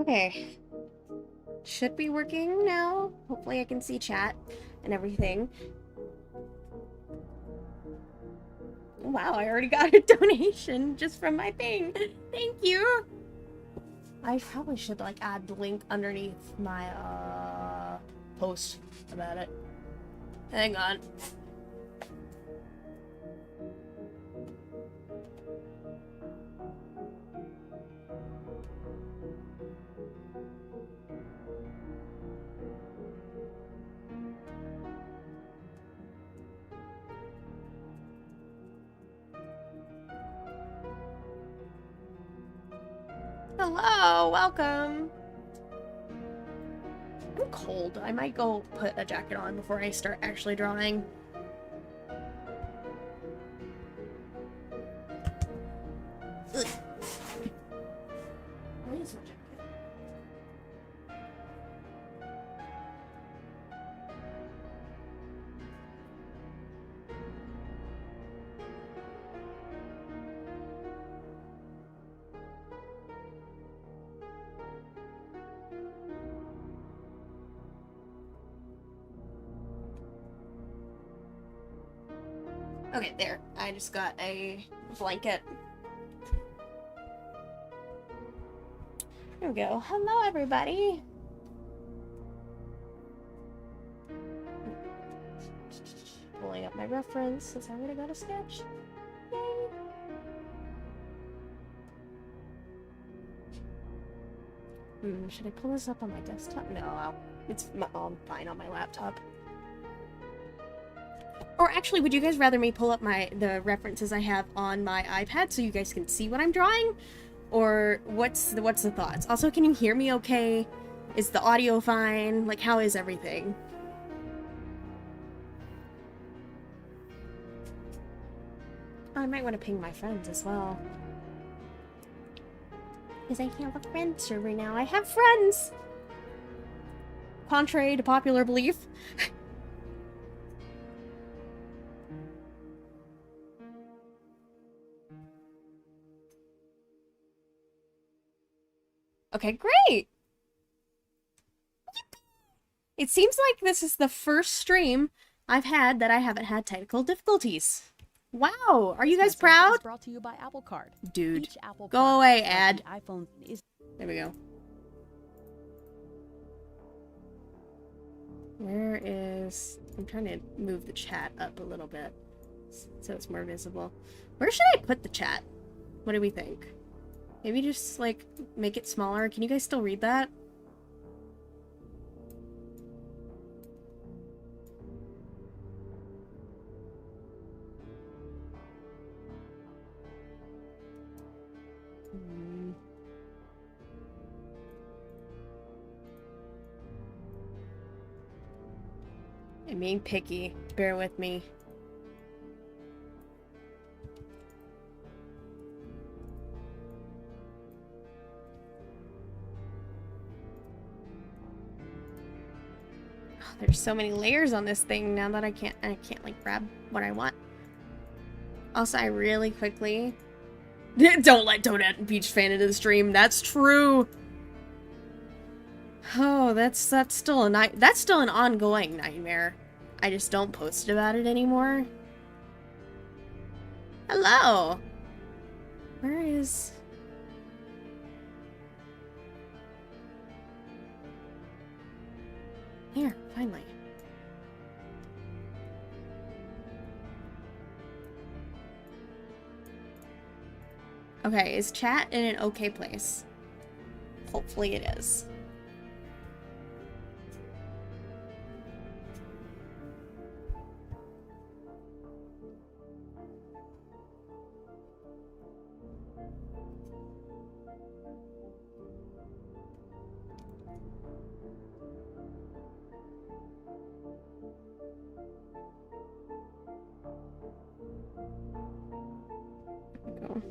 Okay, should be working now. Hopefully I can see chat and everything. Wow, I already got a donation just from my thing. Thank you. I probably should like add the link underneath my post about it. Hang on. Hello, welcome. I'm cold. I might go put a jacket on before I start actually drawing. Ugh. Where is my jacket? Okay, there. I just got a blanket. There we go. Hello, everybody. Pulling up my reference since I already got a sketch. Yay! Should I pull this up on my desktop? No, it's fine on my laptop. Or actually, would you guys rather me pull up the references I have on my iPad so you guys can see what I'm drawing? Or what's the thoughts? Also, can you hear me okay? Is the audio fine? Like, how is everything? Oh, I might want to ping my friends as well. Because I have a friend server now. I have friends! Contrary to popular belief. Okay, great! It seems like this is the first stream I've had that I haven't had technical difficulties. Wow, are you guys proud? Brought to you by Apple Card. Dude, Each Apple go Card, away, like ad. the iPhone is There we go. Where is... I'm trying to move the chat up a little bit so it's more visible. Where should I put the chat? What do we think? Maybe just, like, make it smaller. Can you guys still read that? I'm being picky. Bear with me. Oh, there's so many layers on this thing now that I can't like grab what I want. Also, I really quickly don't let Donut and Peach fan into the stream. That's true. Oh, that's still that's still an ongoing nightmare. I just don't post about it anymore. Hello. Where is... Here, finally. Okay, is chat in an okay place? Hopefully it is. Go.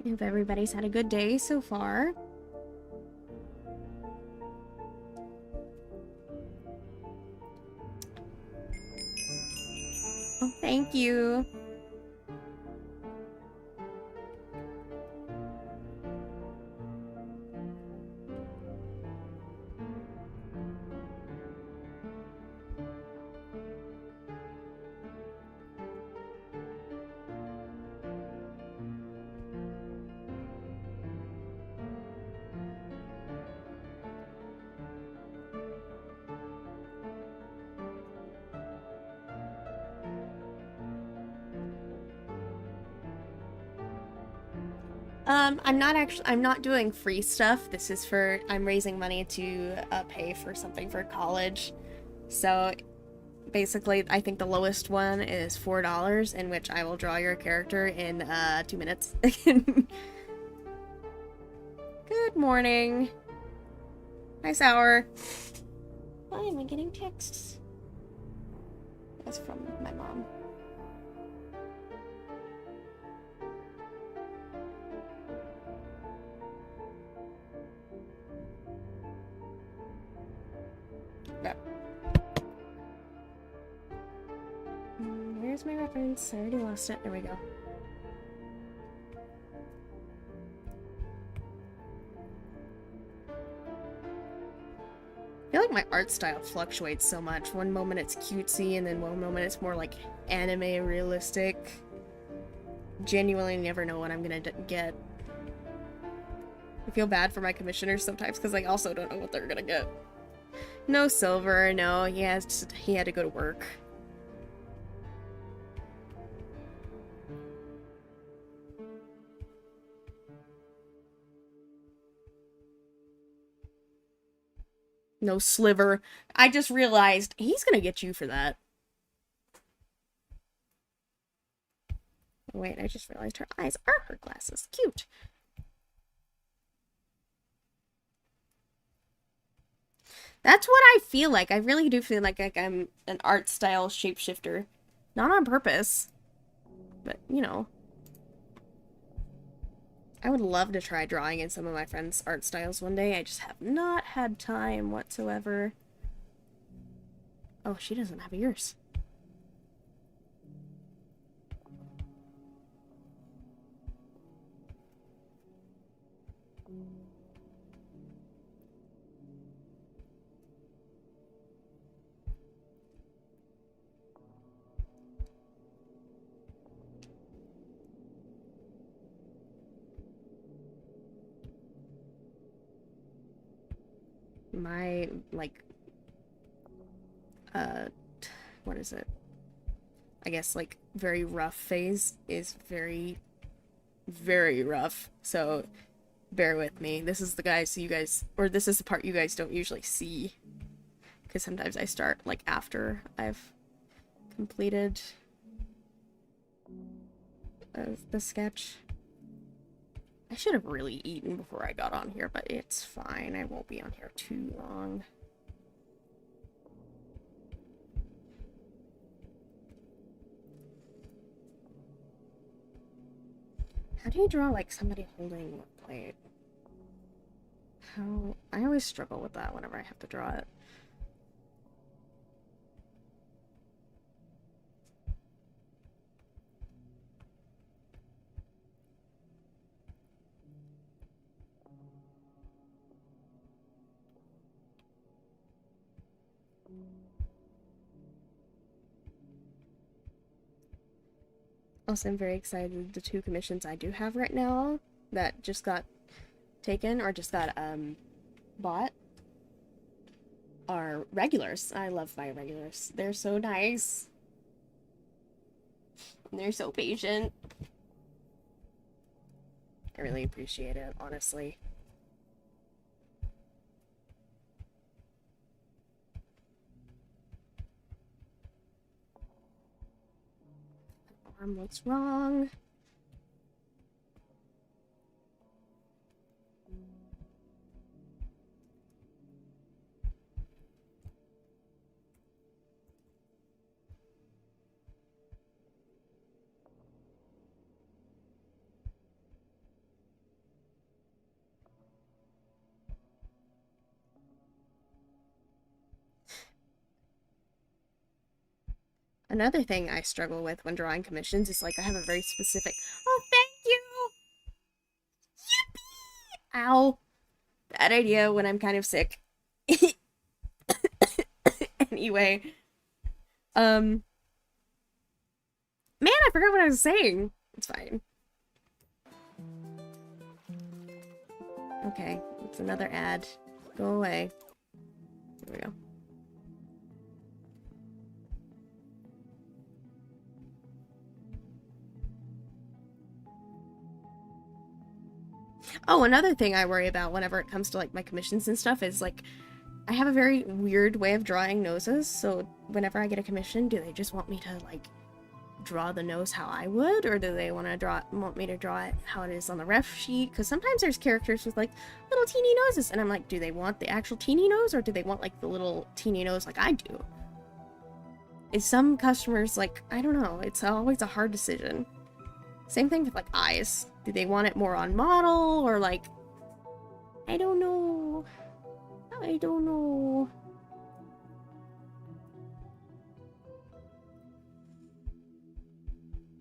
Hope everybody's had a good day so far. Oh, thank you. I'm not doing free stuff. This is for, I'm raising money to pay for something for college. So basically, I think the lowest one is $4, in which I will draw your character in 2 minutes. Good morning. Hi, Sour. Why am I getting texts? That's from my mom. Where's my reference? I already lost it. There we go. I feel like my art style fluctuates so much. One moment it's cutesy, and then one moment it's more like anime realistic. Genuinely never know what I'm gonna get. I feel bad for my commissioners sometimes because I also don't know what they're gonna get. No silver, no. He had to go to work. No sliver. I just realized he's gonna get you for that. Wait, I just realized her eyes are her glasses. Cute. That's what I feel like. I really do feel like I'm an art style shapeshifter. Not on purpose. But, you know. I would love to try drawing in some of my friends' art styles one day. I just have not had time whatsoever. Oh, she doesn't have ears. My, like, what is it? I guess, like, very rough phase is very, very rough. So, bear with me. This is the guys you guys, or this is the part you guys don't usually see. Because sometimes I start, like, after I've completed the sketch. I should have really eaten before I got on here, but it's fine. I won't be on here too long. How do you draw, like, somebody holding a plate? How... I always struggle with that whenever I have to draw it. Also, I'm very excited the 2 commissions I do have right now that just got taken or just got bought are regulars. I love my regulars. They're so nice. They're so patient. I really appreciate it, honestly. What's wrong? Another thing I struggle with when drawing commissions is like I have a very specific. Oh, thank you! Yippee! Ow. Bad idea when I'm kind of sick. Anyway. Man, I forgot what I was saying. It's fine. Okay, it's another ad. Go away. There we go. Oh, another thing I worry about whenever it comes to like my commissions and stuff is like I have a very weird way of drawing noses, so whenever I get a commission, do they just want me to like draw the nose how I would, or do they want me to draw it how it is on the ref sheet? Because sometimes there's characters with like little teeny noses, and I'm like, do they want the actual teeny nose, or do they want like the little teeny nose like I do? Is some customers like, I don't know, it's always a hard decision. Same thing with like eyes. Do they want it more on model, or like, I don't know. I don't know.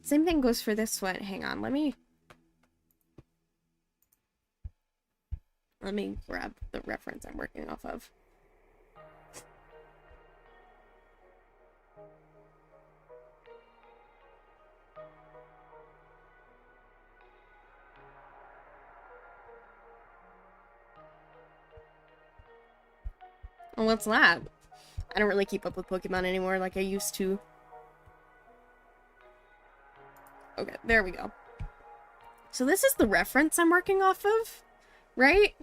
Same thing goes for this one. Hang on, let me grab the reference I'm working off of. Oh, what's that? I don't really keep up with Pokemon anymore like I used to. Okay, there we go. So this is the reference I'm working off of, right?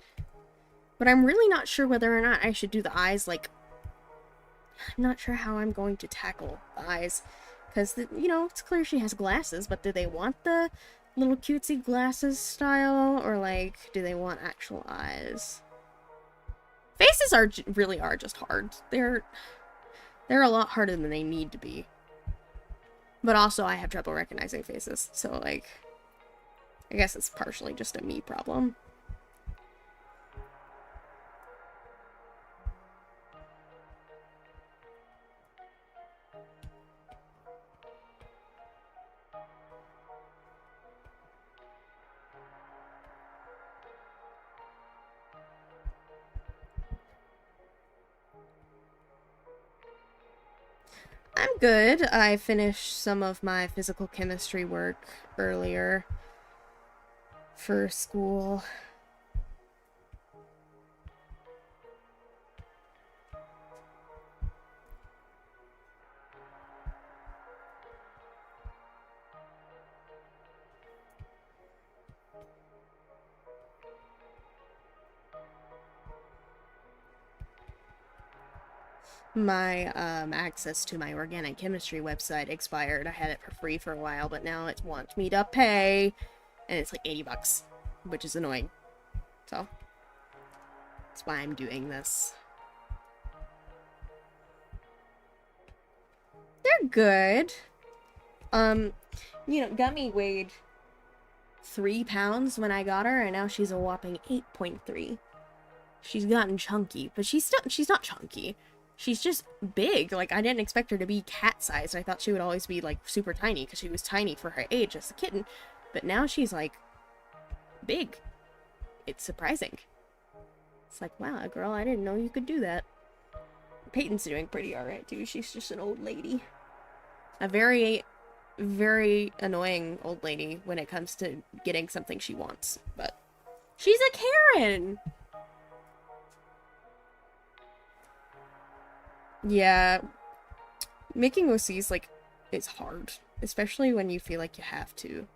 But I'm really not sure whether or not I should do the eyes, like... I'm not sure how I'm going to tackle the eyes. Because, you know, it's clear she has glasses, but do they want the little cutesy glasses style? Or, like, do they want actual eyes? Faces really are just hard. They're a lot harder than they need to be. But also, I have trouble recognizing faces, so, like... I guess it's partially just a me problem. I'm good. I finished some of my physical chemistry work earlier for school. My access to my organic chemistry website expired. I had it for free for a while, but now it wants me to pay, and it's like 80 bucks, which is annoying. So that's why I'm doing this. They're good. You know, Gummy weighed 3 pounds when I got her, and now she's a whopping 8.3. She's gotten chunky, but she's not chunky. She's just big. Like, I didn't expect her to be cat-sized. I thought she would always be, like, super tiny, because she was tiny for her age as a kitten. But now she's, like, big. It's surprising. It's like, wow, girl, I didn't know you could do that. Peyton's doing pretty alright, too. She's just an old lady. A very, very annoying old lady when it comes to getting something she wants. But she's a Karen! Yeah, making OCs, like, is hard. Especially when you feel like you have to.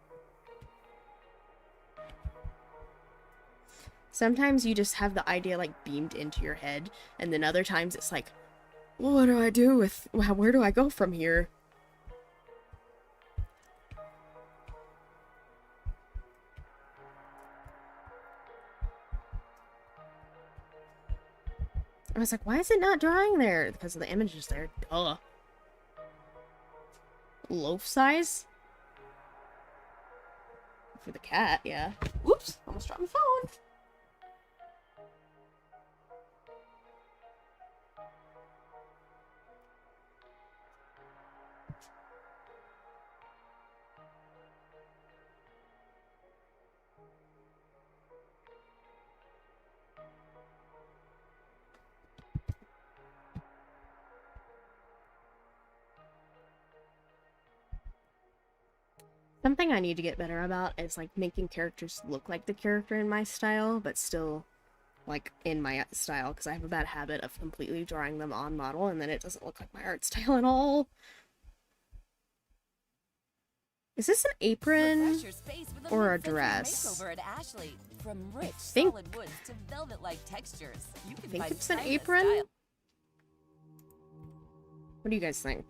Sometimes you just have the idea, like, beamed into your head, and then other times it's like, well, what do I do with... where do I go from here? I was like, why is it not drawing there? Because of the images there. Duh. Loaf size? For the cat, yeah. Whoops! Almost dropped my phone. Something I need to get better about is like making characters look like the character in my style, but still like in my style, because I have a bad habit of completely drawing them on model and then it doesn't look like my art style at all. Is this an apron or a dress? From I rich, think, solid woods to velvet-like textures, you can I think find it's an timeless apron. style. What do you guys think?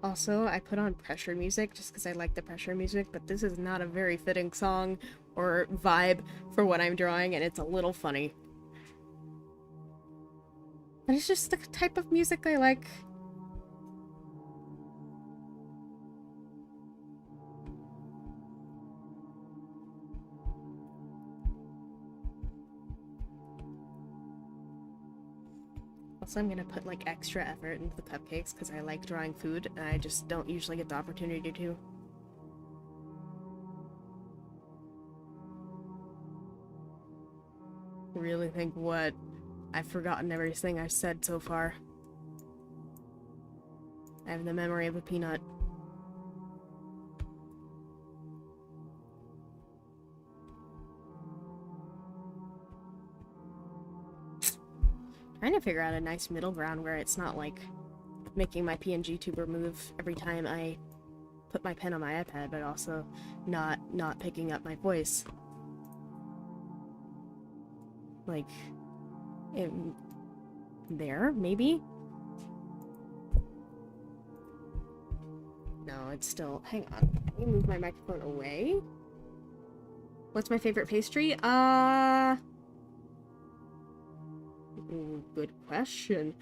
Also, I put on pressure music just because I like the pressure music, but this is not a very fitting song or vibe for what I'm drawing, and it's a little funny. But it's just the type of music I like. Also, I'm gonna put like extra effort into the cupcakes because I like drawing food and I just don't usually get the opportunity to. Really think what? I've forgotten everything I've said so far. I have the memory of a peanut. Trying to figure out a nice middle ground where it's not like making my PNG tuber move every time I put my pen on my iPad, but also not picking up my voice. Like, there, maybe? No, it's still... Hang on. Let me move my microphone away. What's my favorite pastry? Good question.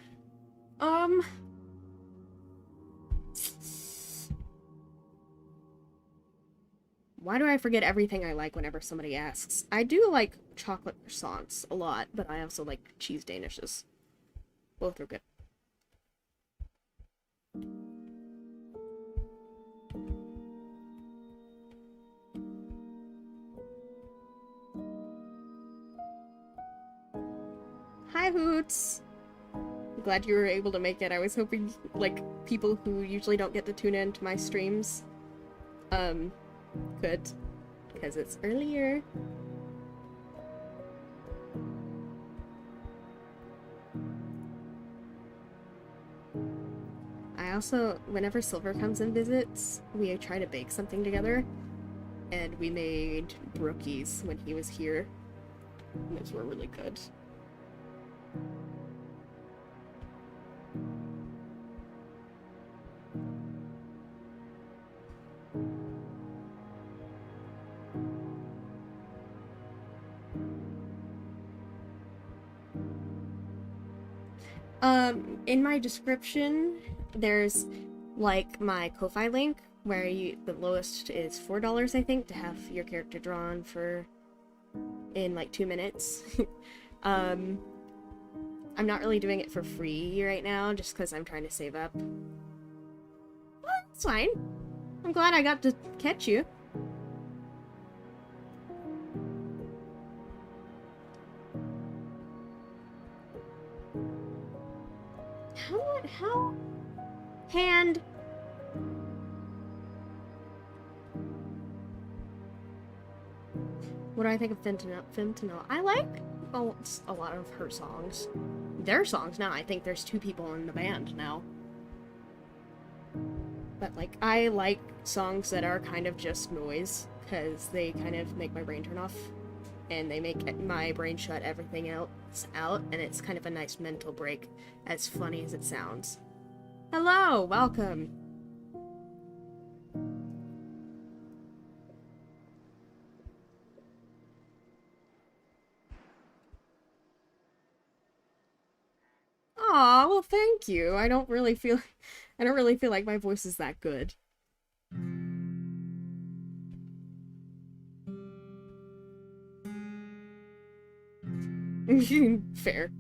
Why do I forget everything I like whenever somebody asks? I do like chocolate croissants a lot, but I also like cheese danishes. Both are good. Hi, Hoots! I'm glad you were able to make it. I was hoping, like, people who usually don't get to tune in to my streams, could. Because it's earlier. I also, whenever Silver comes and visits, we try to bake something together. And we made brookies when he was here. And those were really good. In my description, there's like my Ko-Fi link where the lowest is $4, I think, to have your character drawn for in like 2 minutes. I'm not really doing it for free right now just because I'm trying to save up. Well, it's fine. I'm glad I got to catch you. How? Hand. What do I think of Fentanyl? I like a lot of her songs. Their songs now. I think there's 2 people in the band now. But, like, I like songs that are kind of just noise, because they kind of make my brain turn off. And they make my brain shut everything else out, and it's kind of a nice mental break, as funny as it sounds. Hello! Welcome! Aw, well thank you. I don't really feel like my voice is that good. Fair.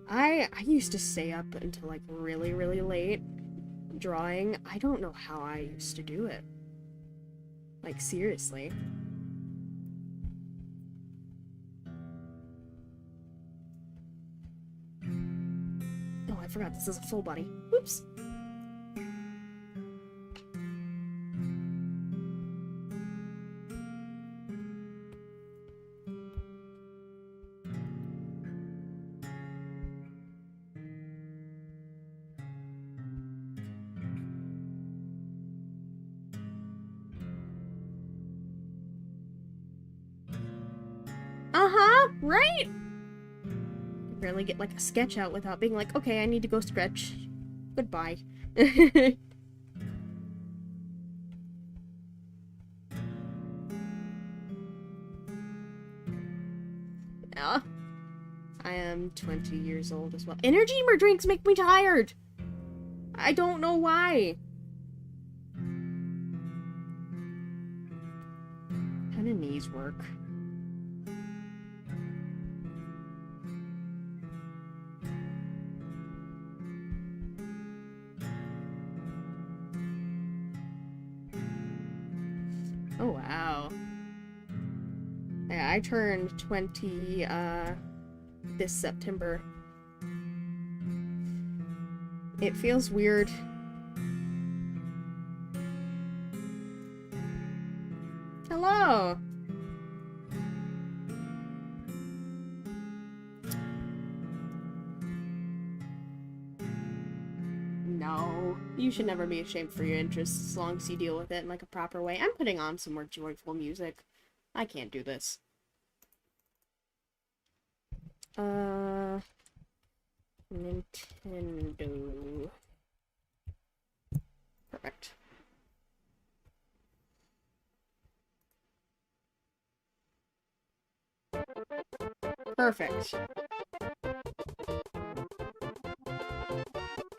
I used to stay up until like really, really late drawing. I don't know how I used to do it. Like, seriously. Oh, I forgot this is a full body. Oops. Uh-huh, right? Barely get like a sketch out without being like, okay, I need to go stretch. Goodbye. Yeah. I am 20 years old as well. Energy drinks make me tired. I don't know why. How do knees work? Oh, wow. Yeah, I turned 20, this September. It feels weird. Hello! No. You should never be ashamed for your interests as long as you deal with it in like a proper way. I'm putting on some more joyful music. I can't do this. Nintendo. Perfect. Perfect.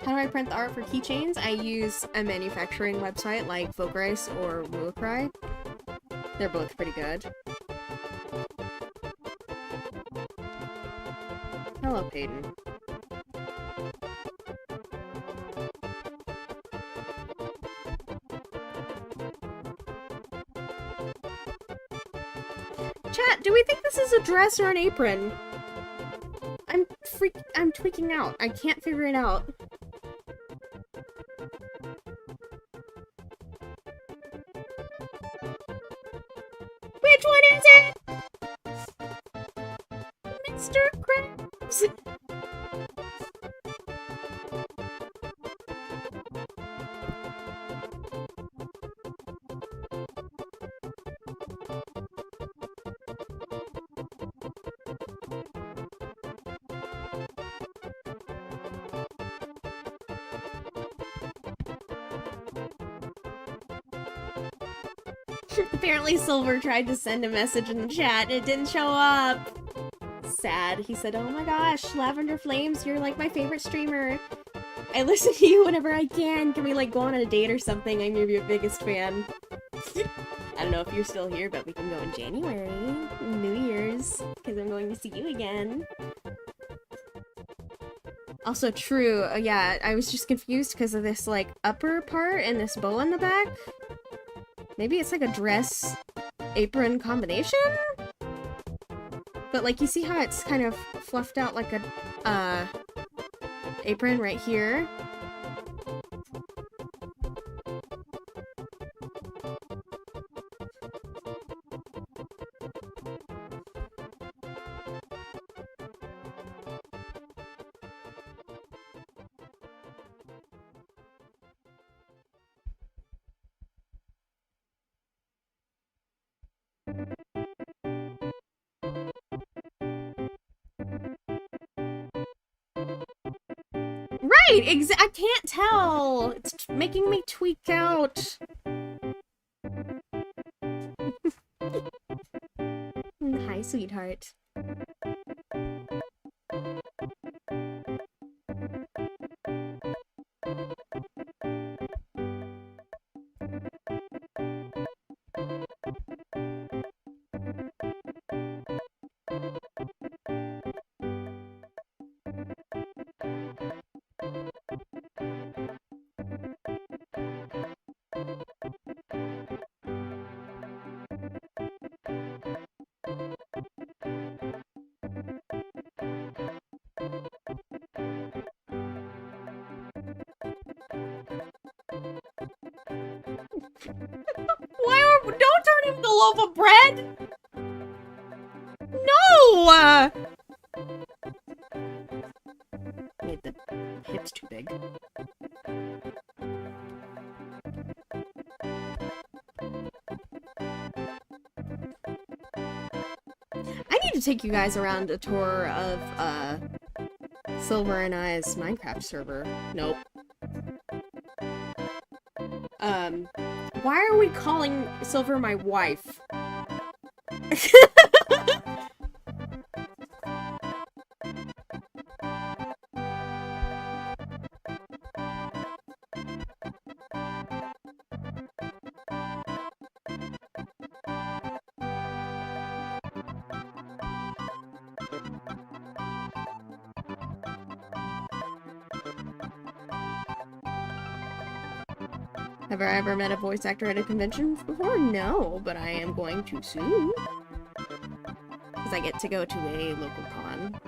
How do I print the art for keychains? I use a manufacturing website like Folkrice or Woocry. They're both pretty good. Hello, Peyton. Chat, do we think this is a dress or an apron? I'm tweaking out. I can't figure it out. Which one is it? Mr. Krabs. Apparently Silver tried to send a message in the chat and it didn't show up. Sad. He said, oh my gosh, Lavender Flames, you're like my favorite streamer. I listen to you whenever I can. Can we like go on a date or something? I'm your biggest fan. I don't know if you're still here, but we can go in January. New Year's. Because I'm going to see you again. Also true. Yeah, I was just confused because of this like upper part and this bow on the back. Maybe it's like a dress apron combination? But like you see how it's kind of fluffed out like a apron right here? Right! I can't tell! It's making me tweak out. Hi, sweetheart. loaf of bread? No! Made the hips too big. I need to take you guys around a tour of, Silver and I's Minecraft server. Nope. Why are we calling Silver my wife? Have I ever met a voice actor at a convention before? No, but I am going to soon. Because I get to go to a local con.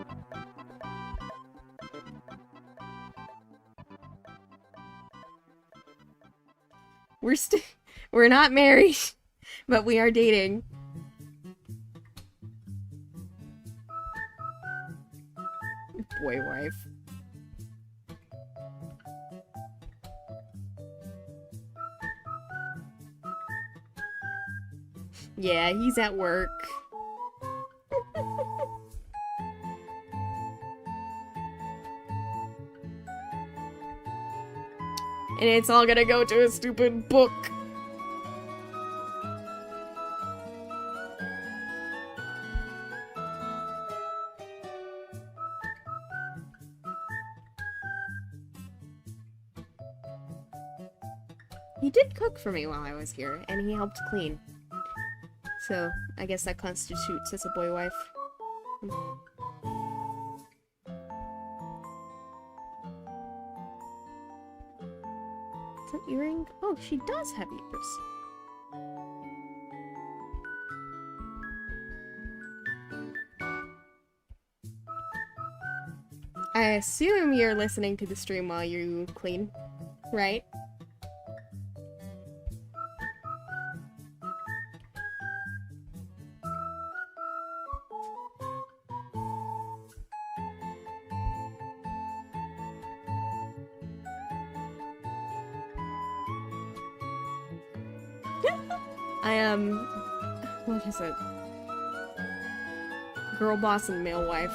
We're not married, but we are dating. Boy wife. Yeah, he's at work. And it's all gonna go to a stupid book. He did cook for me while I was here, and he helped clean. So, I guess that constitutes as a boy wife. Is that earring? Oh, she does have ears. I assume you're listening to the stream while you clean, right? I am, what is it? Girl boss and male wife.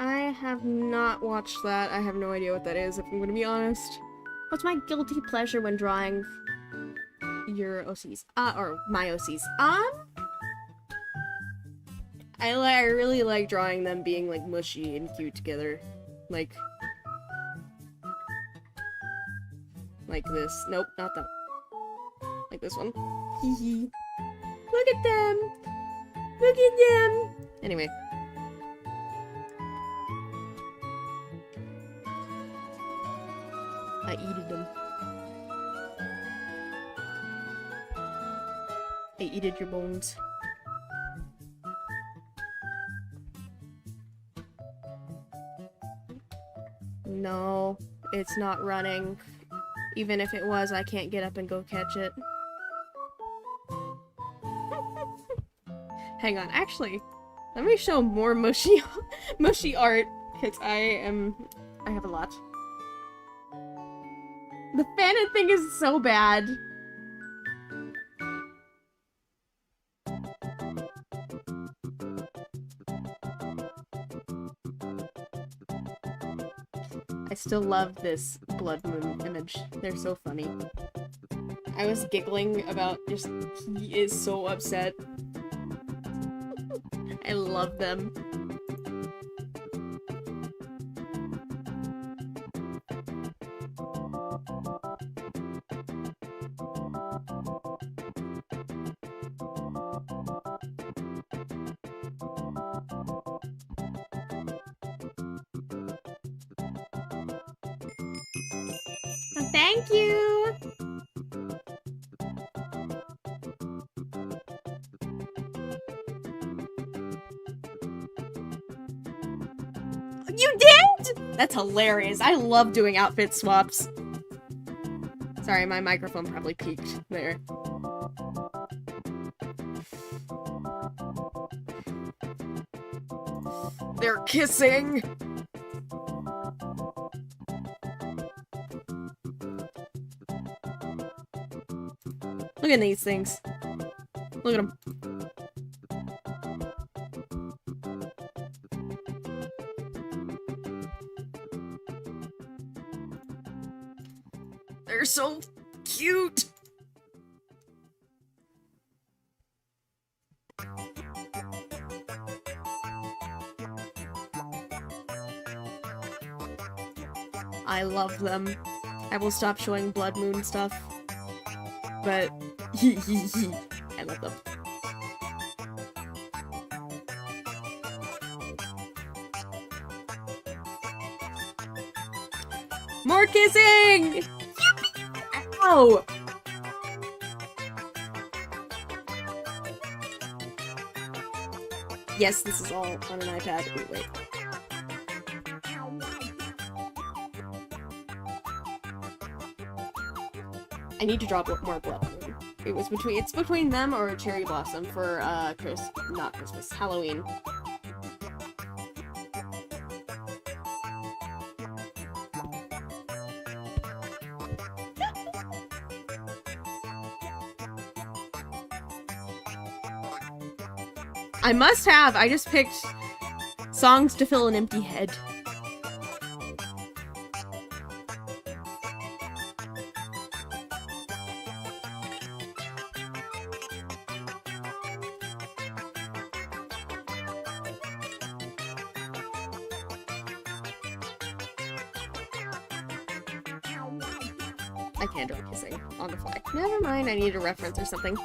I have not watched that. I have no idea what that is, if I'm gonna be honest. What's my guilty pleasure when drawing your OCs? Or my OCs. I really like drawing them being, like, mushy and cute together. Like this. Nope, not that. Like this one. Hee hee. Look at them! Look at them! Anyway. I eated them. I eated your bones. No, it's not running. Even if it was, I can't get up and go catch it. Hang on, actually, let me show more mushy mushy art, because I have a lot. The fanning thing is so bad. I still love this blood moon image. They're so funny. I was giggling about just, he is so upset. I love them. Thank you! You did?! That's hilarious. I love doing outfit swaps. Sorry, my microphone probably peaked there. They're kissing! Look at these things. Look at them. They're so cute! I love them. I will stop showing Blood Moon stuff. But I love them. More kissing! Ow! Yes, this is all on an iPad. Ooh, wait. I need to drop more Blood Moon. It's between them or Cherry Blossom for not Christmas, Halloween. I must have. I just picked songs to fill an empty head. I can't do kissing on the fly. Never mind, I need a reference or something.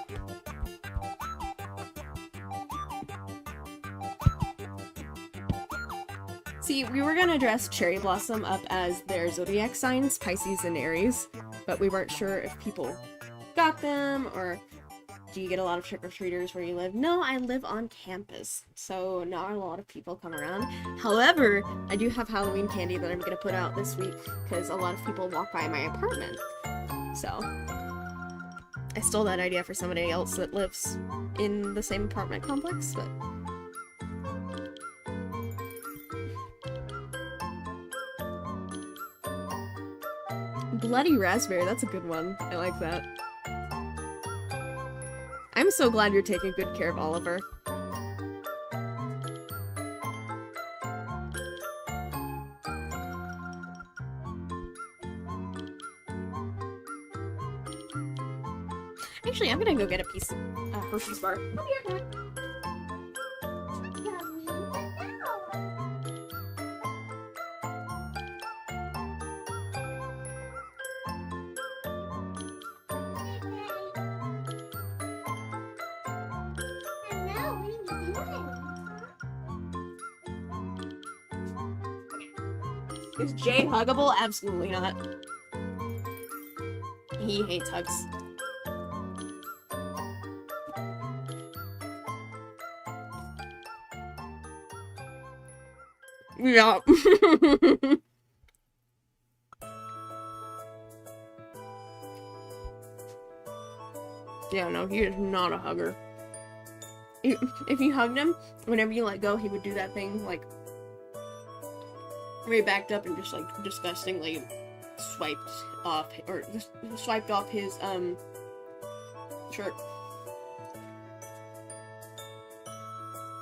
See, we were gonna dress Cherry Blossom up as their zodiac signs, Pisces and Aries, but we weren't sure if people got them, or do you get a lot of trick-or-treaters where you live? No, I live on campus, so not a lot of people come around. However, I do have Halloween candy that I'm gonna put out this week, because a lot of people walk by my apartment. So, I stole that idea for somebody else that lives in the same apartment complex, but... Bloody Raspberry, that's a good one. I like that. I'm so glad you're taking good care of Oliver. Actually, I'm gonna go get a piece of Hershey's bar. Come here, Dad. Is Jay huggable? Absolutely not. He hates hugs. Yeah. Yeah, no, he is not a hugger. If you hugged him, whenever you let go, he would do that thing, like, where he backed up and just, like, disgustingly swiped off his, shirt.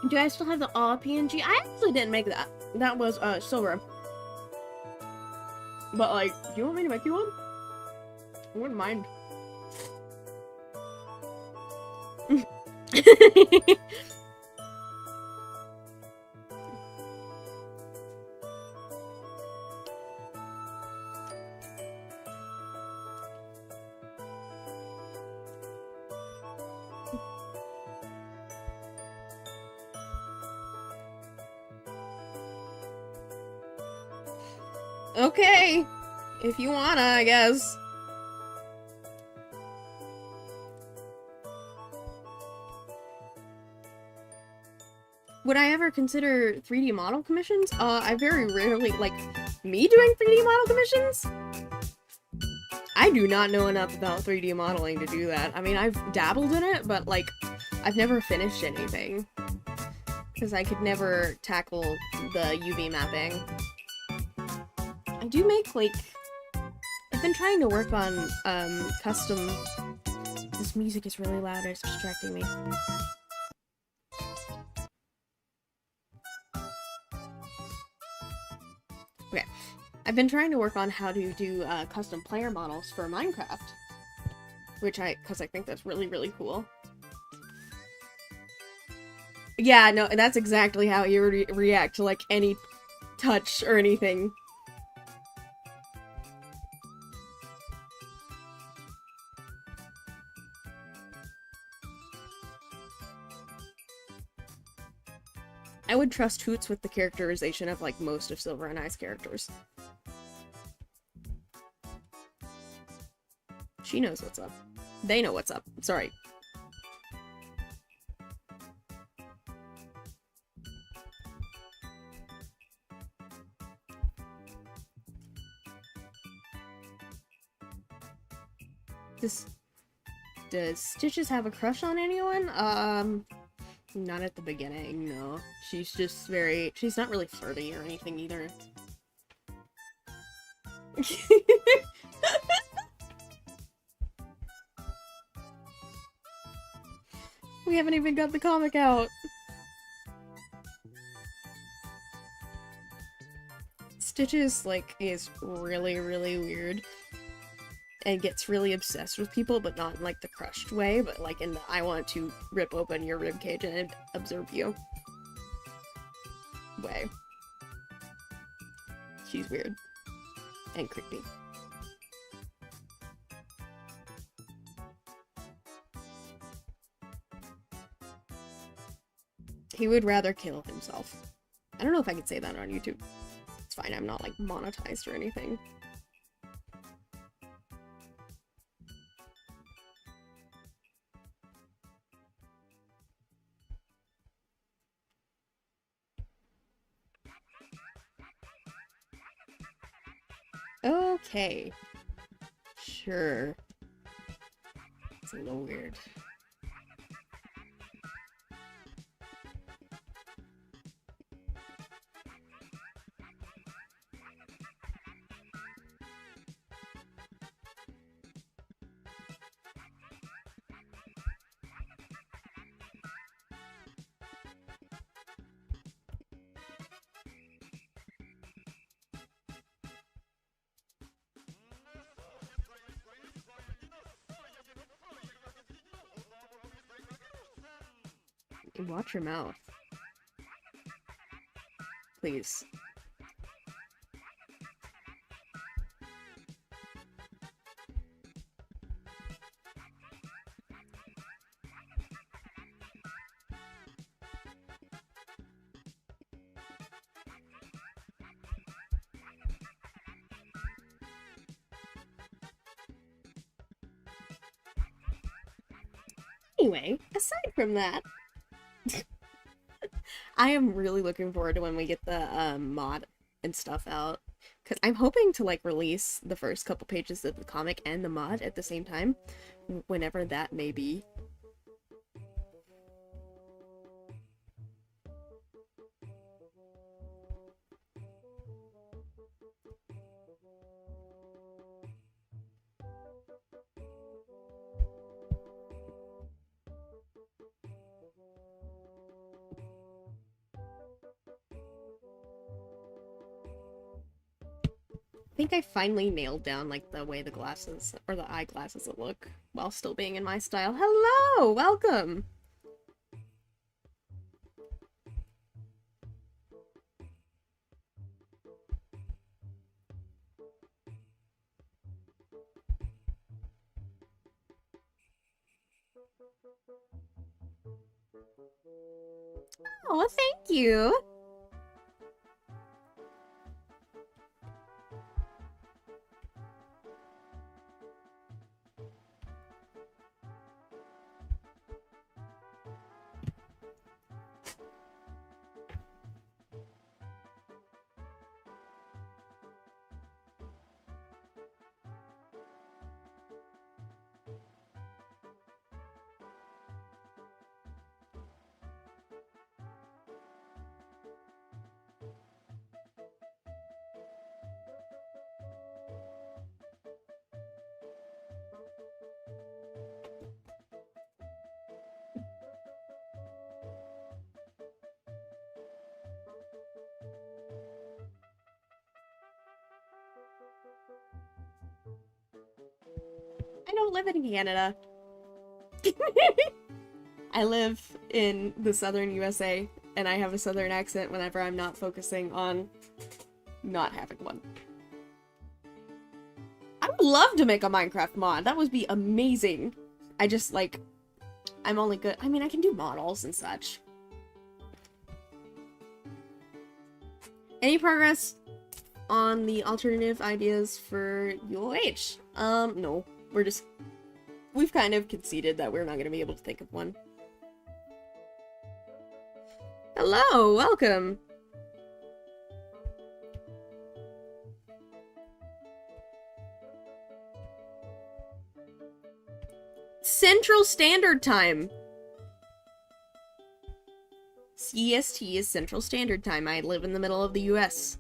Do I still have the Aw PNG? I actually didn't make that. That was, silver. But, like, do you want me to make you one? I wouldn't mind. Okay. If you wanna, I guess. Would I ever consider 3D model commissions? I very rarely, like, me doing 3D model commissions? I do not know enough about 3D modeling to do that. I mean, I've dabbled in it, but, like, I've never finished anything. Because I could never tackle the UV mapping. I do make, like... I've been trying to work on, custom... This music is really loud, it's distracting me. Okay. I've been trying to work on how to do, custom player models for Minecraft. Because I think that's really, really cool. Yeah, no, and that's exactly how you react to, like, any touch or anything. I would trust Hoots with the characterization of, like, most of Silver and I's characters. She knows what's up. They know what's up. Sorry. Does Stitches have a crush on anyone? Not at the beginning, no. She's just she's not really flirty or anything either. We haven't even got the comic out. Stitches, like, is really, really weird. And gets really obsessed with people, but not in, like, the crushed way, but, like, in the I want to rip open your ribcage and observe you way. She's weird. And creepy. He would rather kill himself. I don't know if I could say that on YouTube. It's fine, I'm not, like, monetized or anything. Okay. Sure. It's a little weird. Watch your mouth. Please. Anyway, aside from that, I am really looking forward to when we get the mod and stuff out. Because I'm hoping to, like, release the first couple pages of the comic and the mod at the same time. Whenever that may be. I think I finally nailed down, like, the way the glasses, or the eyeglasses will look, while still being in my style. Hello! Welcome! Oh, thank you! don't live in Canada. I live in the southern USA, and I have a southern accent whenever I'm not focusing on not having one. I would love to make a Minecraft mod. That would be amazing. I just, like, I'm only good. I mean, I can do models and such. Any progress on the alternative ideas for UOH? No. We've kind of conceded that we're not going to be able to think of one. Hello, welcome. Central Standard Time. CST is Central Standard Time. I live in the middle of the US.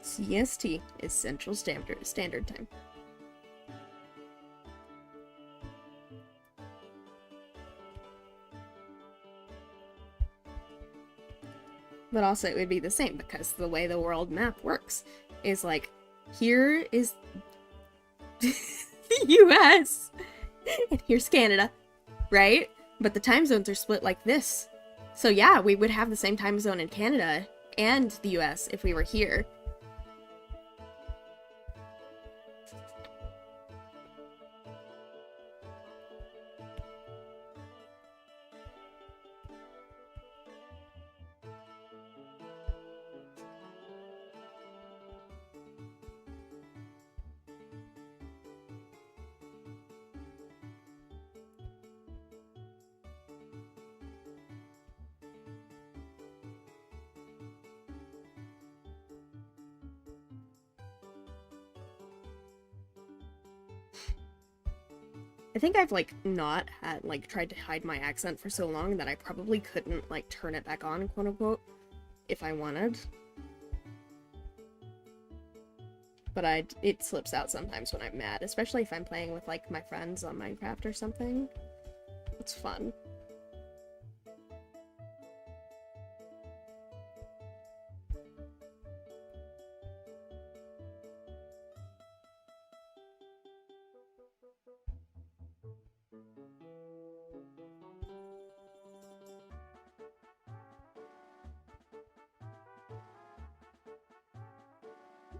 CST is Central Standard Time. But also it would be the same because the way the world map works is like, here is the US and here's Canada, right? But the time zones are split like this. So yeah, we would have the same time zone in Canada and the US if we were here. I think I've, like, not had, like, tried to hide my accent for so long that I probably couldn't, like, turn it back on, quote-unquote, if I wanted. But it slips out sometimes when I'm mad, especially if I'm playing with, like, my friends on Minecraft or something. It's fun.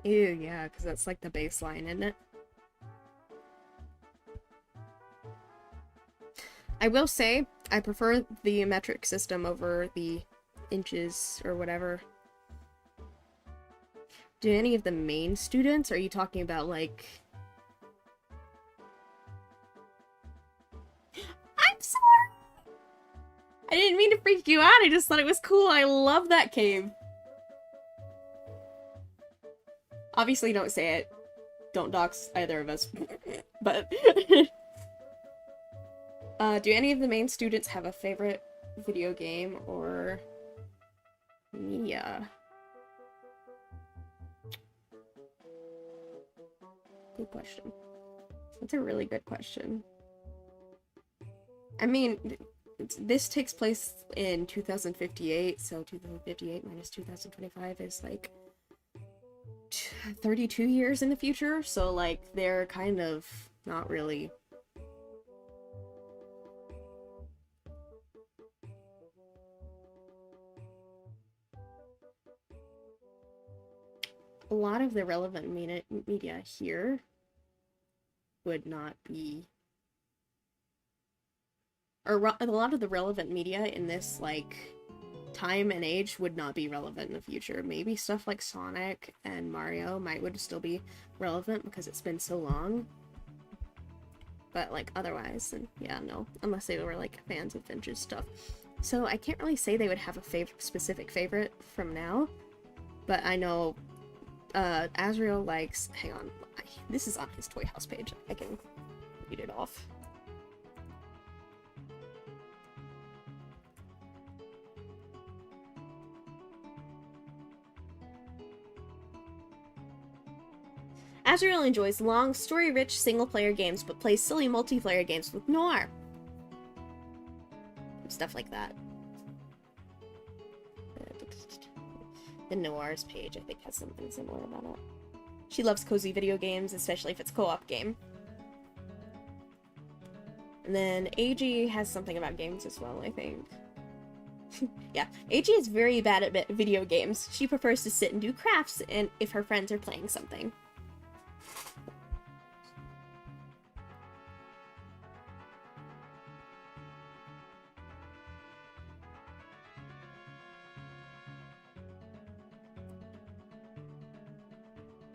Ew, yeah, because that's like the baseline, isn't it? I will say, I prefer the metric system over the inches or whatever. Do any of the main students? Are you talking about, like... I'm sorry! I didn't mean to freak you out, I just thought it was cool. I love that cave. Obviously, don't say it. Don't dox either of us. But... do any of the main students have a favorite video game or media? Good question. That's a really good question. I mean, this takes place in 2058, so 2058 minus 2025 is like 32 years in the future, so like they're kind of not really a lot of the relevant media here would not be, or a lot of the relevant media in this like time and age would not be relevant in the future. Maybe stuff like Sonic and Mario would still be relevant because it's been so long. But like otherwise, and yeah, no, unless they were like fans of vintage stuff. So I can't really say they would have a specific favorite from now, but I know Azrael likes, hang on, this is on his Toy House page. I can read it off. Azrael enjoys long, story-rich single-player games, but plays silly multiplayer games with Noir. Stuff like that. The Noir's page, I think, has something similar about it. She loves cozy video games, especially if it's a co-op game. And then AG has something about games as well, I think. Yeah, AG is very bad at video games. She prefers to sit and do crafts and if her friends are playing something.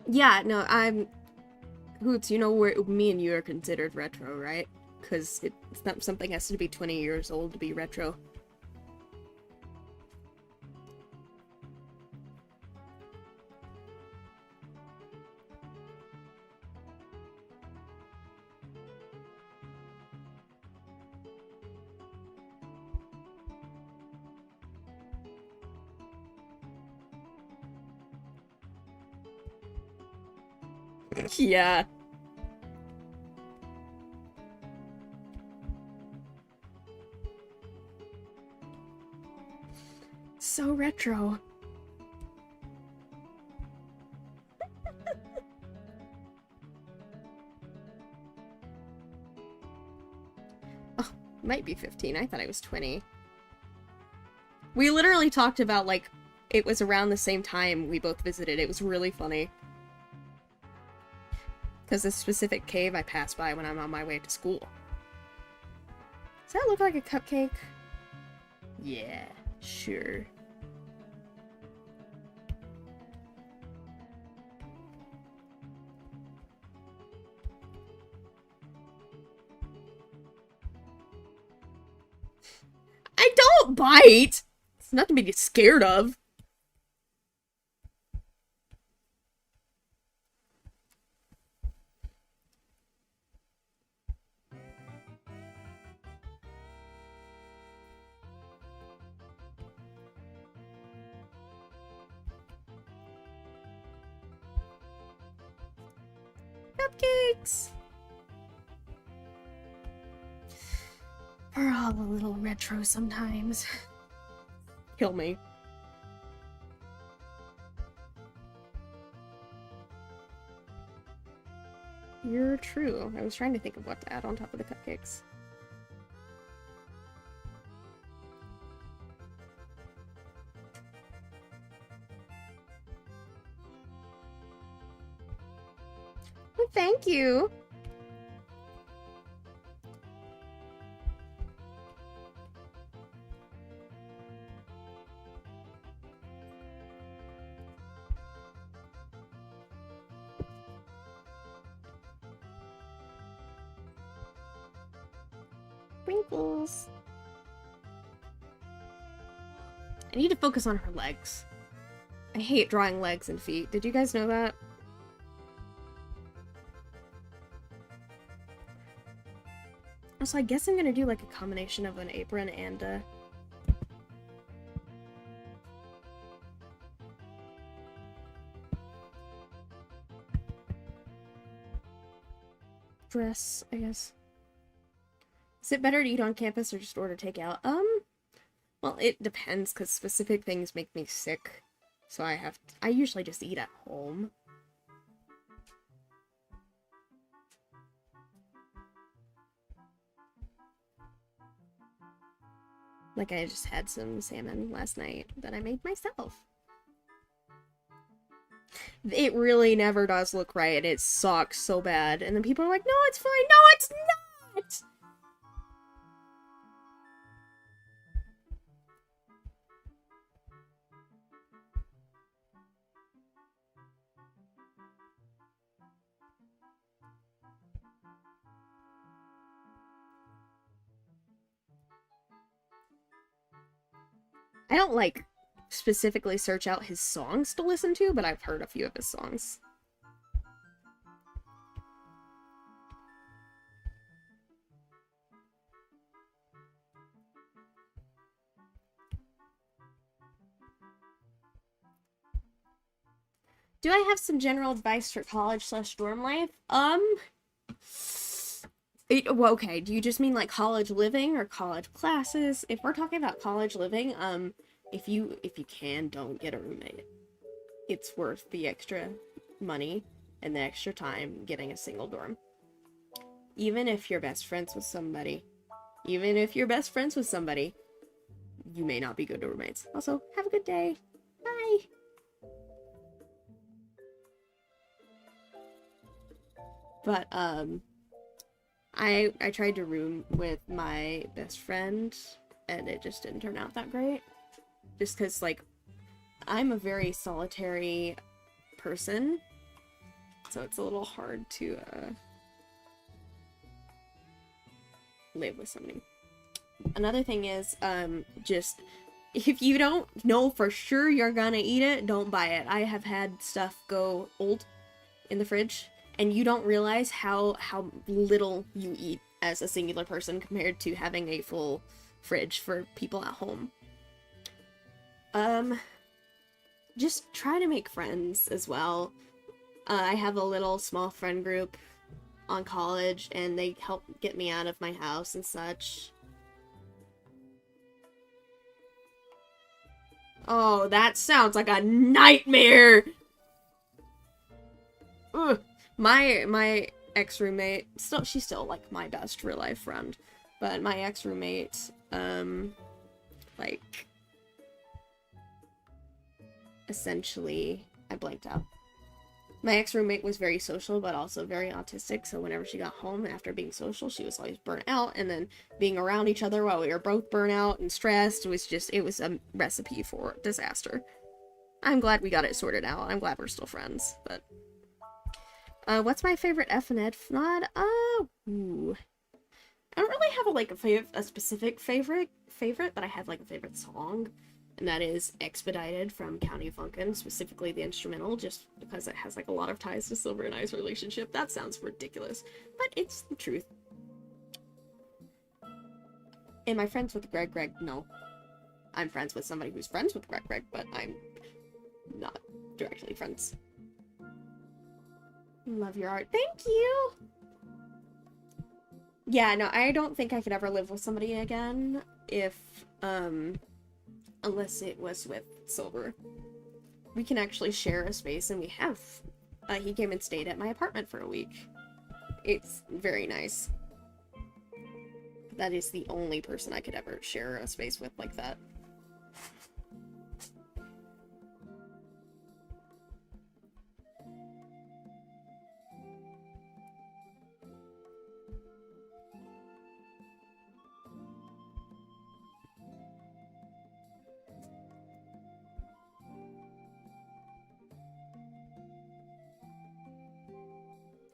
Yeah, no, Hoots, you know where me and you are considered retro, right? Because it's not something has to be 20 years old to be retro. Yeah. So retro. Oh, might be 15. I thought I was 20. We literally talked about, like, it was around the same time we both visited. It was really funny. Because this specific cave I pass by when I'm on my way to school. Does that look like a cupcake? Yeah, sure. I don't bite! It's nothing to be scared of. Cupcakes! We're all a little retro sometimes. Kill me. You're true. I was trying to think of what to add on top of the cupcakes. Well, thank you. Wrinkles. I need to focus on her legs. I hate drawing legs and feet. Did you guys know that? So I guess I'm gonna do like a combination of an apron and a dress, I guess. Is it better to eat on campus or just order takeout? Well, it depends, because specific things make me sick. So I usually just eat at home. Like, I just had some salmon last night that I made myself. It really never does look right. It sucks so bad. And then people are like, no, it's fine. No, it's not! I don't, like, specifically search out his songs to listen to, but I've heard a few of his songs. Do I have some general advice for college/dorm life? Well, okay, do you just mean like college living or college classes? If we're talking about college living, if you can, don't get a roommate. it's worth the extra money and the extra time getting a single dorm. Even if you're best friends with somebody, you may not be good roommates. Also, have a good day. Bye. But, I tried to room with my best friend, and it just didn't turn out that great. Just because, like, I'm a very solitary person, so it's a little hard to, live with somebody. Another thing is, just, if you don't know for sure you're gonna eat it, don't buy it. I have had stuff go old in the fridge, and you don't realize how little you eat as a singular person compared to having a full fridge for people at home. Just try to make friends as well. I have a little small friend group on college, and they help get me out of my house and such. Oh, that sounds like a nightmare! Ugh. My ex-roommate, she's still, like, my best real-life friend, but my ex-roommate, like, essentially, I blanked out. My ex-roommate was very social, but also very autistic, so whenever she got home after being social, she was always burnt out, and then being around each other while we were both burnt out and stressed was just, it was a recipe for disaster. I'm glad we got it sorted out. I'm glad we're still friends, but... what's my favorite FNED FNOD? Ooh. I don't really have a specific favorite, but I have, like, a favorite song. And that is Expedited from County Funkin', specifically the instrumental, just because it has, like, a lot of ties to Silver and I's relationship. That sounds ridiculous, but it's the truth. Am I friends with Greg? No. I'm friends with somebody who's friends with Greg, but I'm not directly friends. Love your art. Thank you! Yeah, no, I don't think I could ever live with somebody again if, unless it was with Silver. We can actually share a space, and we have. He came and stayed at my apartment for a week. It's very nice. That is the only person I could ever share a space with like that.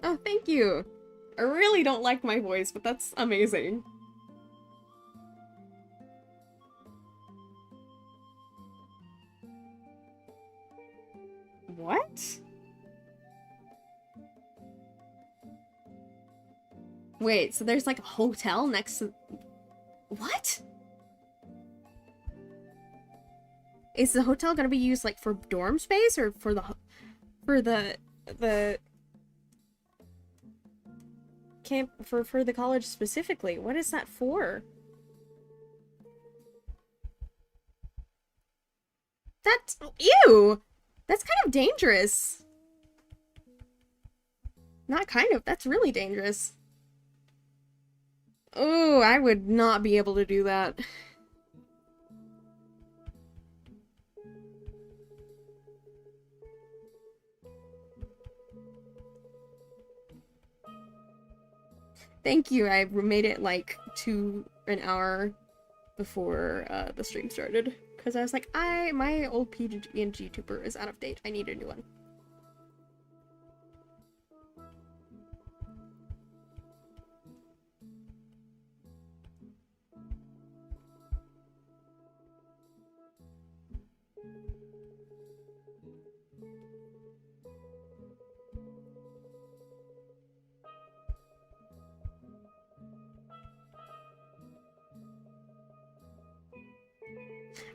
Oh, thank you! I really don't like my voice, but that's amazing. What? Wait, so there's like a hotel next to... What? Is the hotel gonna be used like for dorm space or for the camp for the college specifically? What is that for? That's ew. That's kind of dangerous. Not kind of, that's really dangerous. Oh, I would not be able to do that. Thank you, I made it like an hour before the stream started. Because I was like, my old PNG tuber is out of date. I need a new one.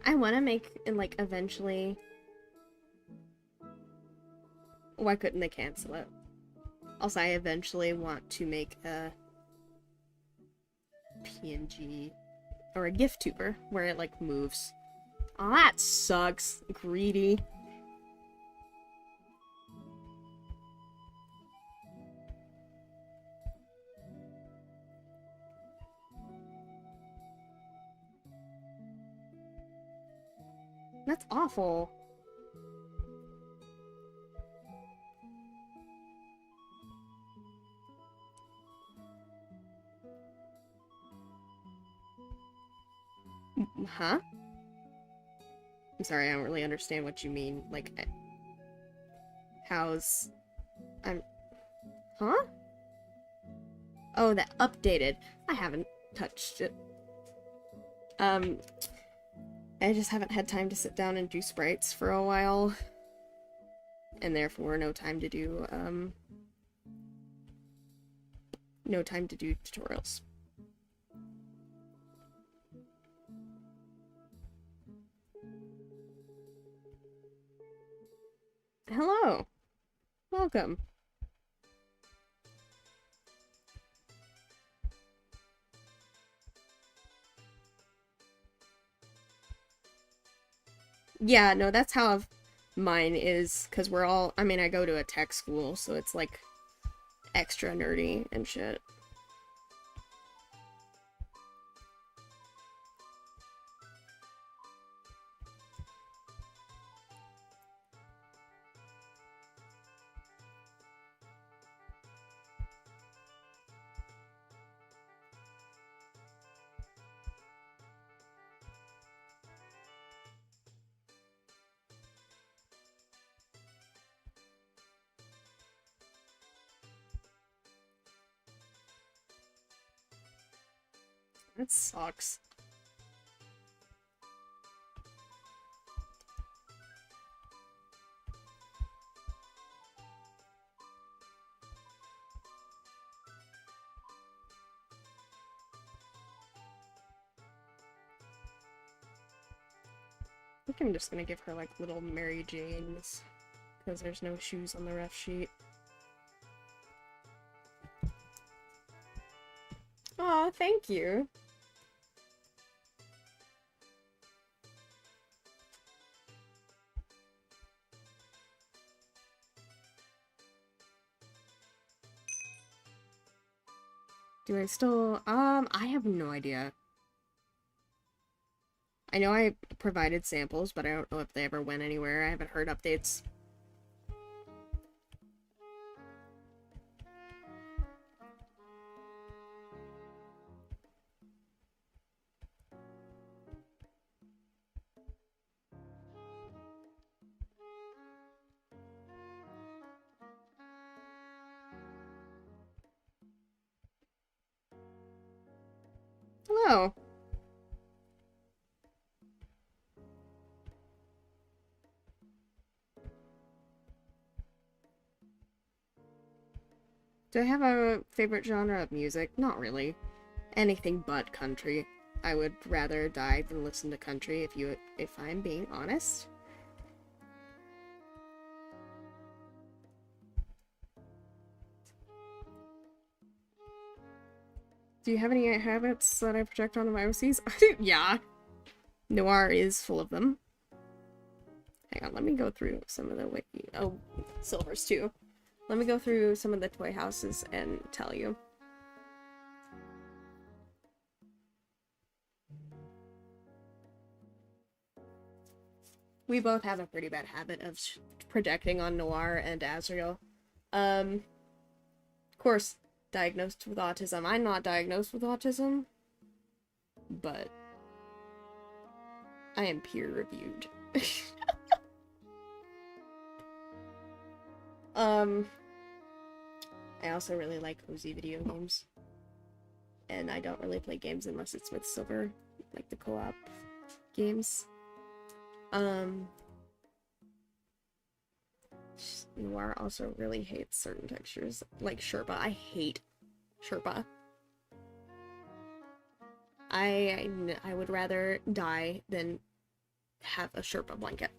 I want to make, like, eventually... Why couldn't they cancel it? Also, I eventually want to make a PNG or a GIF tuber where it, like, moves. Aw, that sucks. Greedy. That's awful. Huh? I'm sorry, I don't really understand what you mean. Like, how's... I'm... Huh? Oh, that updated. I haven't touched it. I just haven't had time to sit down and do sprites for a while. And therefore, no time to do tutorials. Hello. Welcome. Yeah, no, that's how mine is, because we're all, I mean, I go to a tech school, so it's, like, extra nerdy and shit. That sucks. I think I'm just gonna give her, like, little Mary Janes, because there's no shoes on the ref sheet. Aw, thank you. Do I still, I have no idea. I know I provided samples, but I don't know if they ever went anywhere. I haven't heard updates. Hello. Do I have a favorite genre of music? Not really. Anything but country. I would rather die than listen to country if I'm being honest. Do you have any habits that I project onto my OCs? Yeah. Noir is full of them. Hang on, let me go through some of the wiki. Oh, Silver's too. Let me go through some of the toy houses and tell you. We both have a pretty bad habit of projecting on Noir and Azrael. Of course, diagnosed with autism. I'm not diagnosed with autism, but I am peer-reviewed. I also really like cozy video games. And I don't really play games unless it's with Silver, like the co-op games. Noir also really hates certain textures, like Sherpa. I hate Sherpa. I would rather die than have a Sherpa blanket.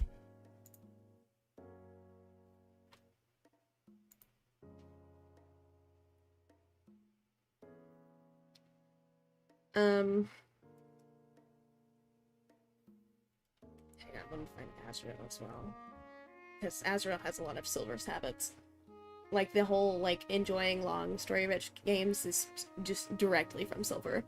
Hang on, let me find Azrael as well. Because Azrael has a lot of Silver's habits. Like, the whole, like, enjoying long, story-rich games is just directly from Silver.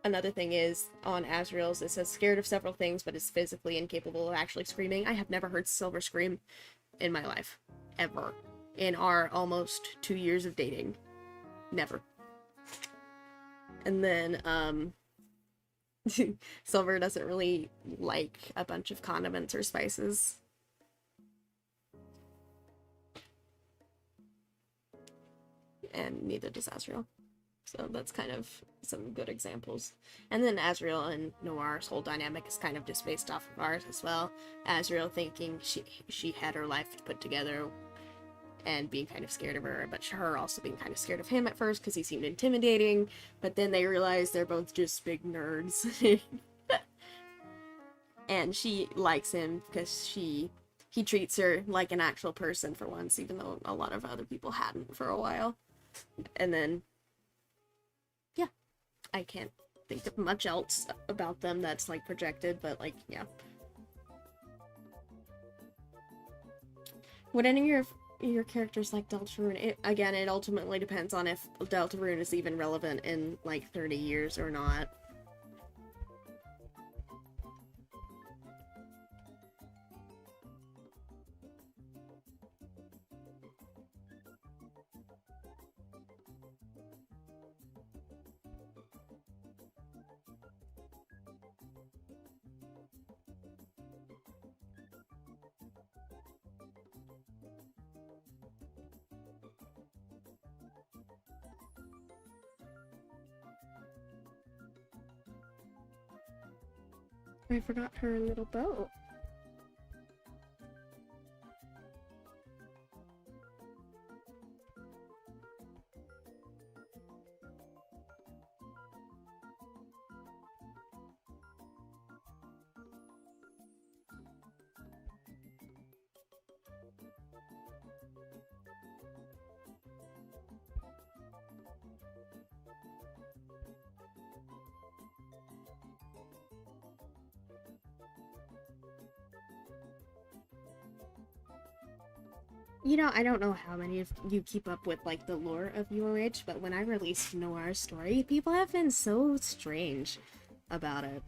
Another thing is, on Azrael's, it says scared of several things, but is physically incapable of actually screaming. I have never heard Silver scream in my life. Ever. In our almost 2 years of dating. Never. And then, Silver doesn't really like a bunch of condiments or spices. And neither does Azrael. So that's kind of some good examples. And then Azrael and Noir's whole dynamic is kind of just based off of ours as well. Azrael thinking she had her life put together and being kind of scared of her, but her also being kind of scared of him at first because he seemed intimidating, but then they realize they're both just big nerds. And she likes him because he treats her like an actual person for once, even though a lot of other people hadn't for a while. And then, yeah, I can't think of much else about them that's, like, projected, but, like, yeah. Would any of your characters like Deltarune? Again, it ultimately depends on if Deltarune is even relevant in, like, 30 years or not. I forgot her little boat. You know, I don't know how many of you keep up with, like, the lore of UOH, but when I released Noir's story, people have been so strange about it.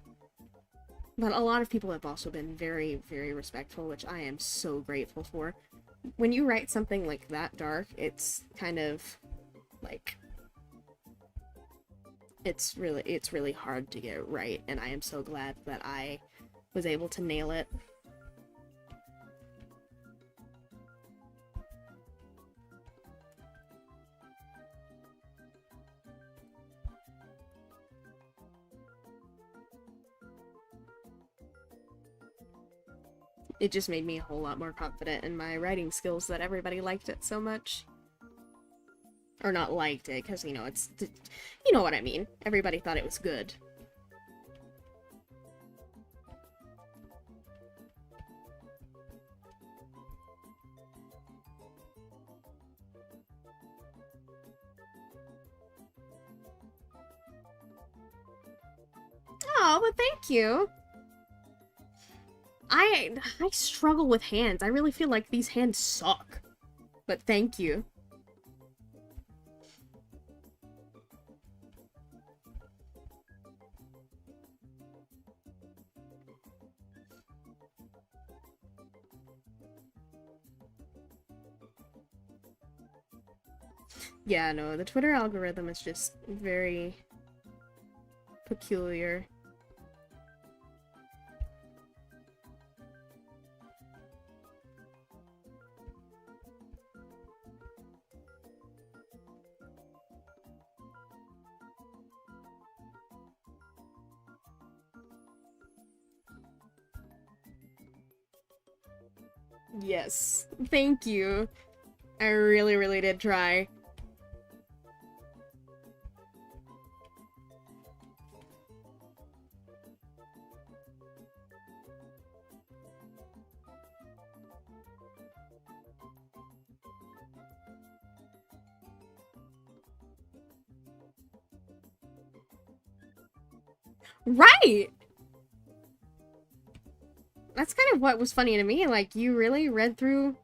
But a lot of people have also been very, very respectful, which I am so grateful for. When you write something like that dark, it's kind of, like, it's really hard to get right, and I am so glad that I was able to nail it. It just made me a whole lot more confident in my writing skills that everybody liked it so much. Or not liked it, because, you know, you know what I mean. Everybody thought it was good. Oh, but thank you! I struggle with hands. I really feel like these hands suck. But thank you. Yeah, no, the Twitter algorithm is just very peculiar. Yes, thank you. I really, really did try. Right! That's kind of what was funny to me. Like, you really read through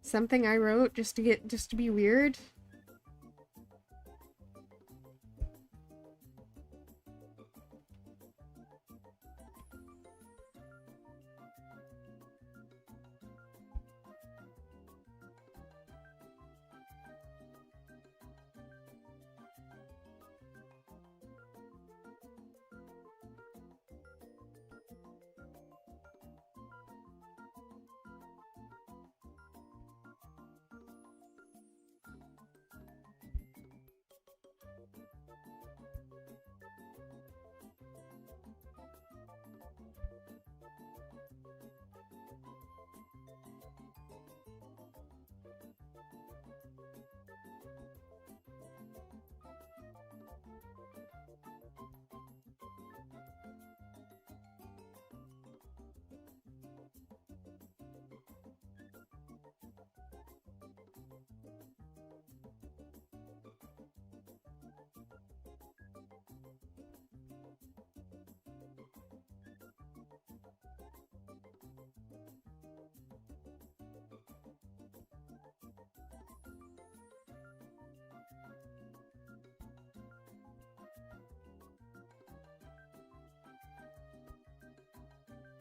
something I wrote just to be weird?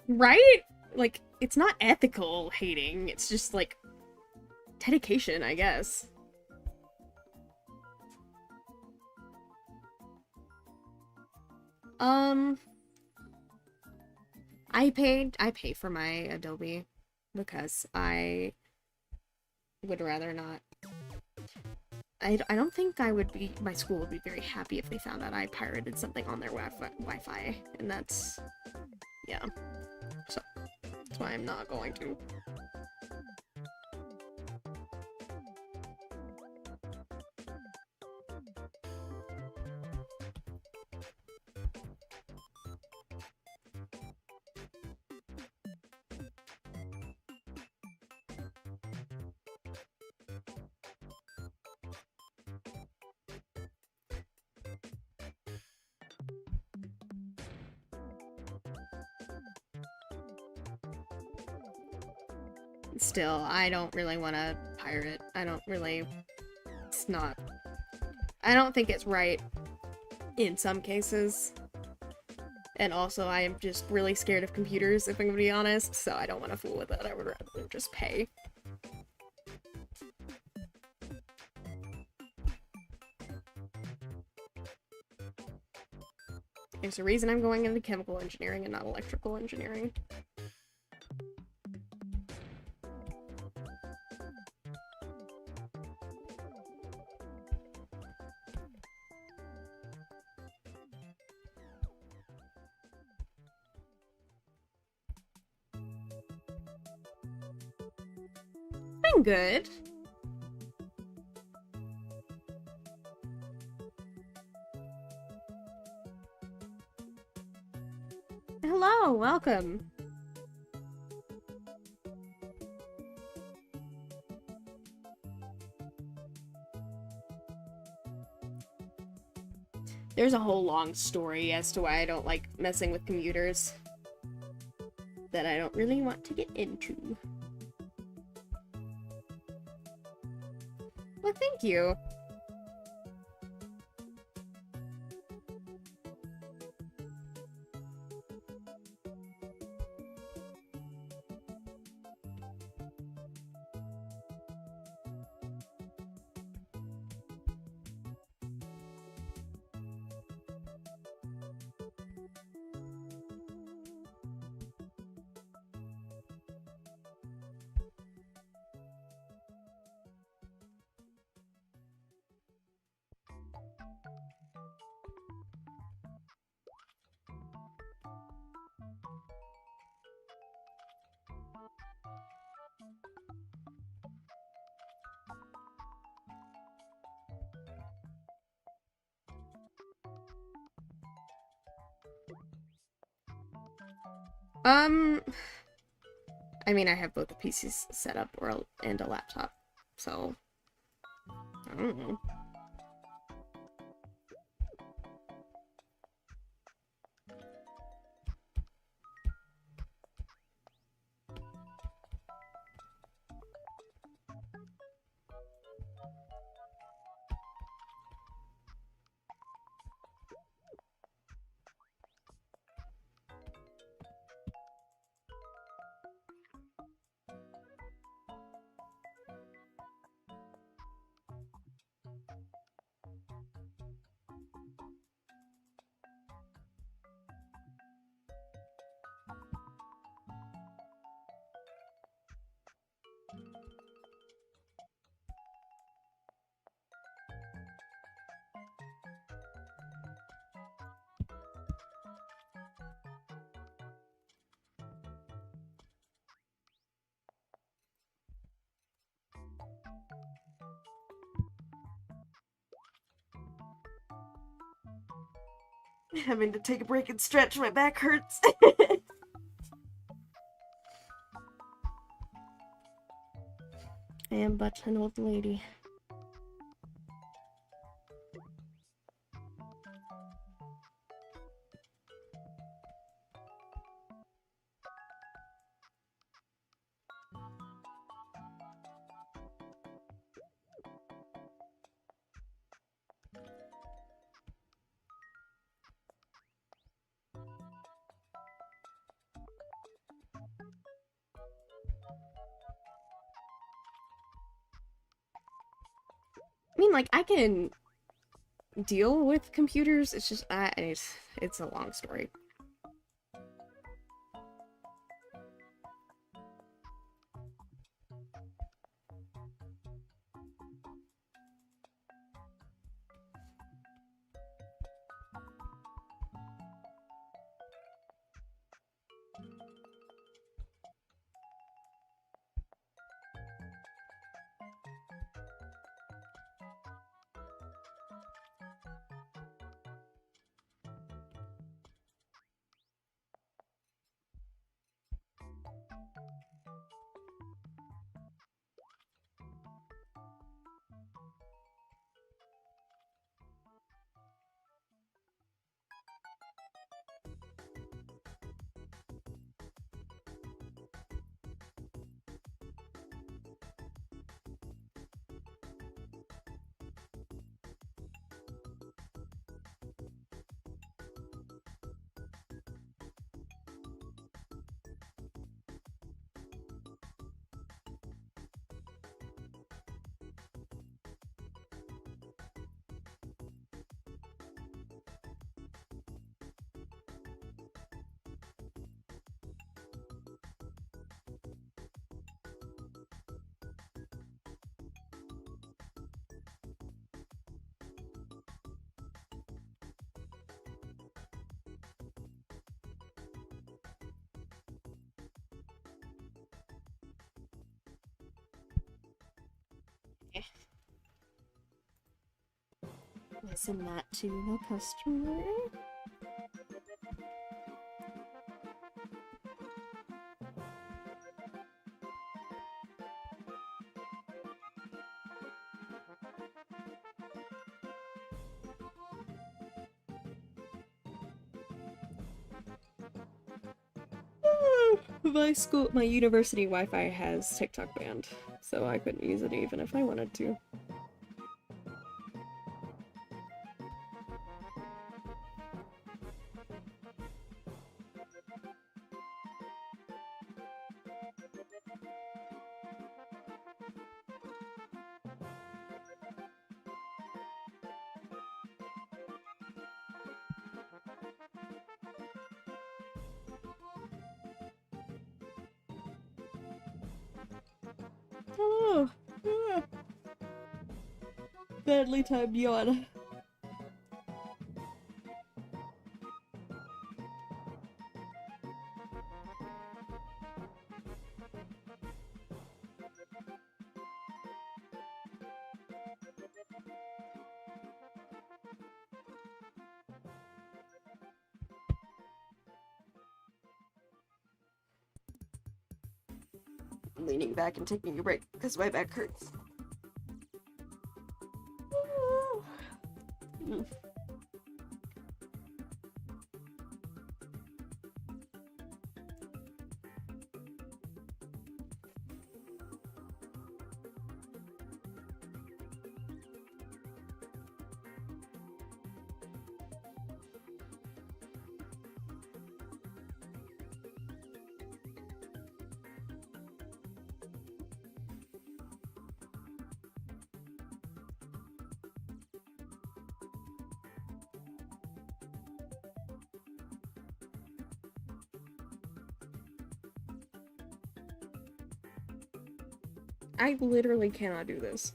Right? Like, it's not ethical hating, it's just, like, dedication, I guess. Um, I pay for my Adobe because I would rather not. I don't think my school would be very happy if they found out I pirated something on their Wi-Fi, and that's, yeah. So, that's why I'm not going to. Still, I don't really want to pirate. It's not, I don't think it's right in some cases. And also, I am just really scared of computers, if I'm gonna be honest, so I don't want to fool with it. I would rather just pay. There's a reason I'm going into chemical engineering and not electrical engineering. Been good. Hello, welcome. There's a whole long story as to why I don't like messing with computers that I don't really want to get into. Well, thank you. I mean, I have both the PCs set up and a laptop, so I don't know. Having to take a break and stretch, my back hurts. I am but an old lady. like, I can deal with computers. It's just, it's a long story. Send that to the customer. My university Wi-Fi has TikTok banned, so I couldn't use it even if I wanted to. Hello. Badly timed yawn. I'm leaning back and taking a break because my back hurts. I literally cannot do this.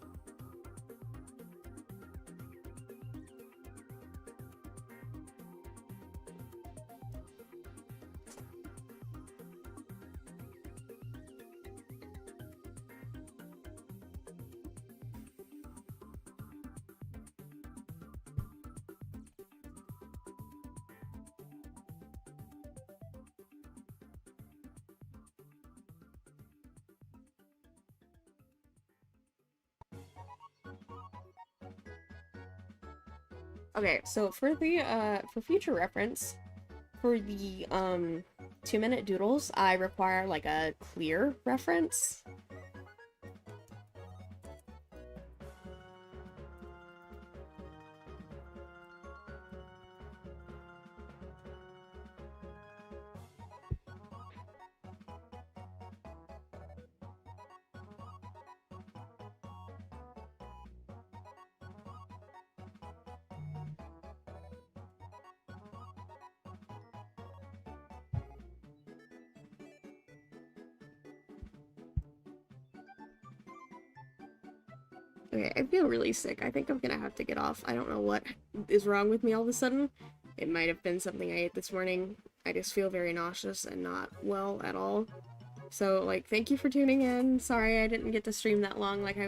Okay, so for the for future reference, for the 2-minute doodles, I require like a clear reference. Okay, I feel really sick. I think I'm gonna have to get off. I don't know what is wrong with me all of a sudden. It might have been something I ate this morning. I just feel very nauseous and not well at all. So, like, thank you for tuning in. Sorry I didn't get to stream that long like I